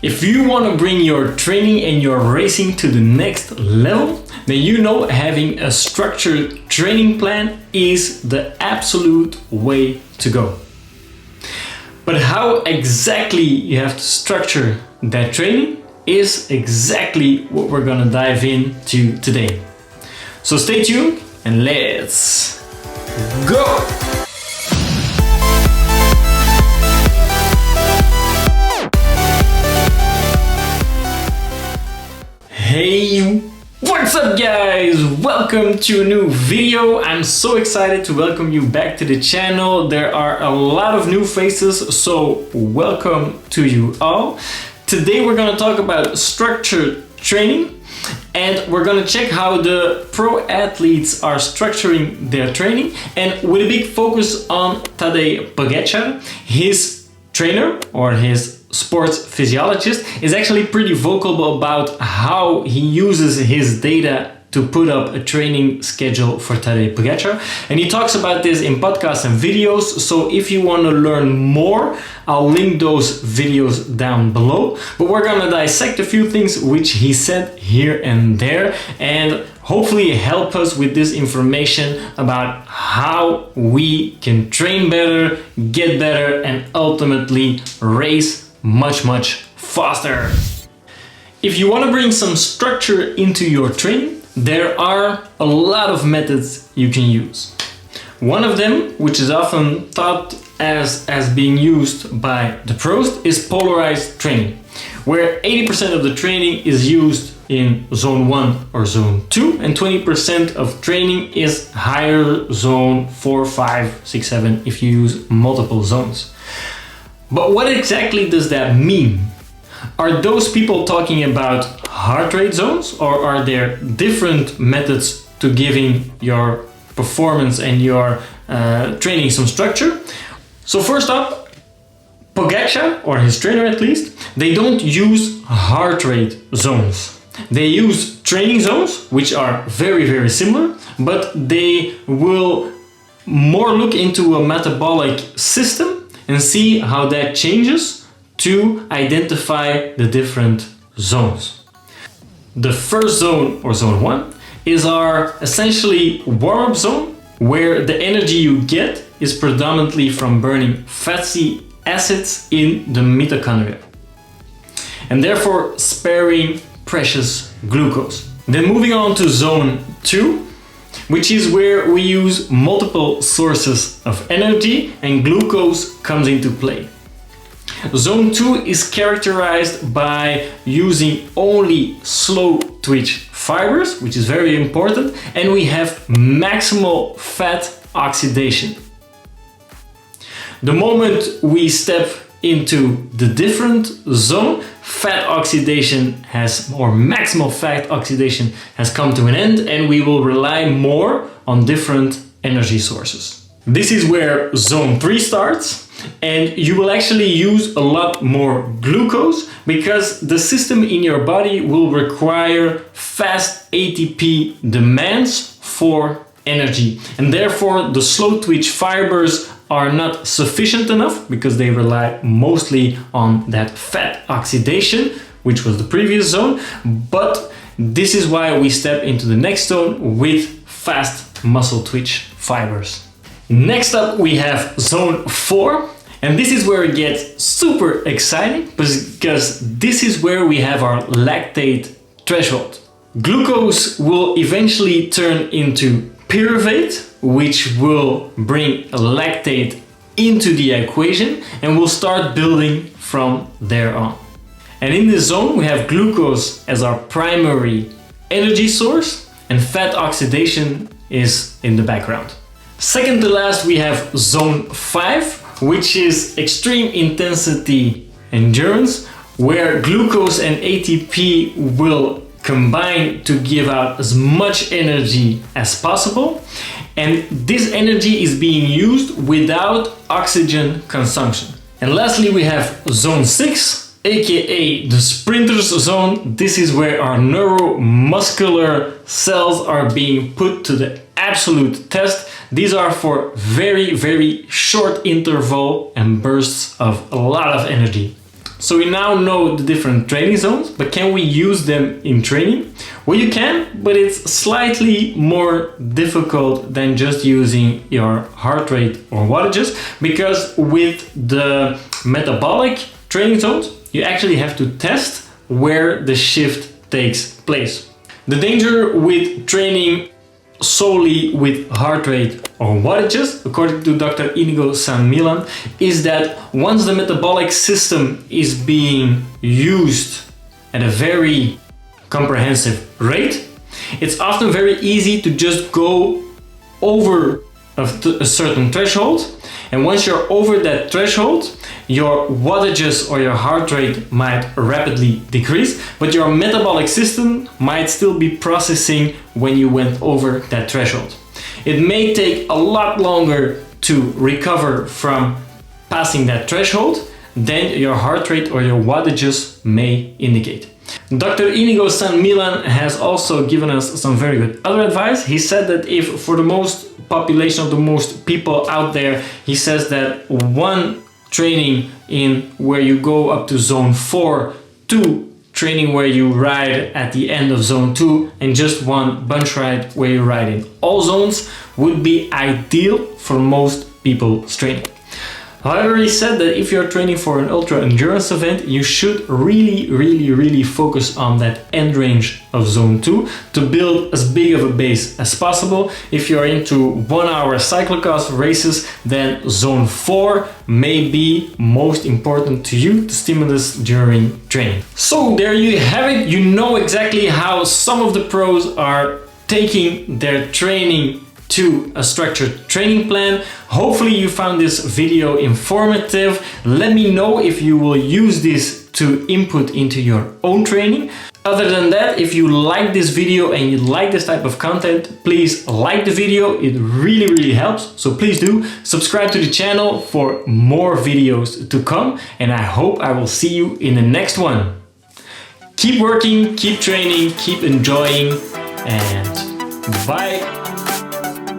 If you want to bring your training and your racing to the next level, then you know having a structured training plan is the absolute way to go. But how exactly you have to structure that training is exactly what we're gonna dive into today. So stay tuned and let's go! Hey, what's up guys? Welcome to a new video. I'm so excited to welcome you back to the channel. There are a lot of new faces, so welcome to you all. Today we're gonna talk about structured training and we're gonna check how the pro athletes are structuring their training, and with a big focus on Tadej Pogačar. His trainer or his sports physiologist is actually pretty vocal about how he uses his data to put up a training schedule for Tadej Pogačar, and he talks about this in podcasts and videos. So if you want to learn more, I'll link those videos down below. But we're gonna dissect a few things which he said here and there, and hopefully help us with this information about how we can train better, get better, and ultimately race much faster. If you want to bring some structure into your training, there are a lot of methods you can use. One of them, which is often thought as being used by the pros, is polarized training, where 80% of the training is used in zone 1 or zone 2 and 20% of training is higher zone 4, 5, 6, 7 if you use multiple zones. But what exactly does that mean? Are those people talking about heart rate zones, or are there different methods to giving your performance and your training some structure? So first up, Pogačar, or his trainer at least, they don't use heart rate zones. They use training zones, which are very similar, but they will more look into a metabolic system and see how that changes to identify the different zones. The first zone, or zone 1, is our essentially warm-up zone, where the energy you get is predominantly from burning fatty acids in the mitochondria, and therefore sparing precious glucose. Then moving on to zone 2, which is where we use multiple sources of energy and glucose comes into play. Zone 2 is characterized by using only slow twitch fibers, which is very important, and we have maximal fat oxidation. The moment we step into the different zone, fat oxidation has, or maximal fat oxidation has come to an end, and we will rely more on different energy sources. This is where zone 3 starts, and you will actually use a lot more glucose because the system in your body will require fast ATP demands for energy, and therefore the slow twitch fibers are not sufficient enough because they rely mostly on that fat oxidation, which was the previous zone. But this is why we step into the next zone with fast muscle twitch fibers. Next up we have zone 4, and this is where it gets super exciting because this is where we have our lactate threshold. Glucose will eventually turn into pyruvate, which will bring lactate into the equation, and we'll start building from there on. And in this zone we have glucose as our primary energy source, and fat oxidation is in the background. Second to last we have zone 5, which is extreme intensity endurance, where glucose and ATP will combine to give out as much energy as possible, and this energy is being used without oxygen consumption. And lastly we have zone 6, aka the sprinters zone. This is where our neuromuscular cells are being put to the absolute test. These are for very short interval and bursts of a lot of energy. So we now know the different training zones, but can we use them in training? Well, you can, but it's slightly more difficult than just using your heart rate or wattages, because with the metabolic training zones, you actually have to test where the shift takes place. The danger with training solely with heart rate or wattages, according to Dr. Inigo San Milan, is that once the metabolic system is being used at a very comprehensive rate, it's often very easy to just go over a certain threshold. And once you're over that threshold, your wattages or your heart rate might rapidly decrease, but your metabolic system might still be processing when you went over that threshold. It may take a lot longer to recover from passing that threshold than your heart rate or your wattages may indicate. Dr. Inigo San Milan has also given us some very good other advice. He said that if for the most population of the most people out there, he says that one training in where you go up to zone 4, 2 training where you ride at the end of zone 2, and just one bunch ride where you ride in all zones would be ideal for most people's training. However, he said that if you're training for an ultra endurance event, you should really focus on that end range of zone 2 to build as big of a base as possible. If you're into 1 hour cyclocross races, then zone 4 may be most important to you to stimulus during training. So there you have it. You know exactly how some of the pros are taking their training to a structured training plan. Hopefully you found this video informative. Let me know if you will use this to input into your own training. Other than that, if you like this video and you like this type of content, please like the video. It really helps. So please do subscribe to the channel for more videos to come. And I hope I will see you in the next one. Keep working, keep training, keep enjoying, and bye.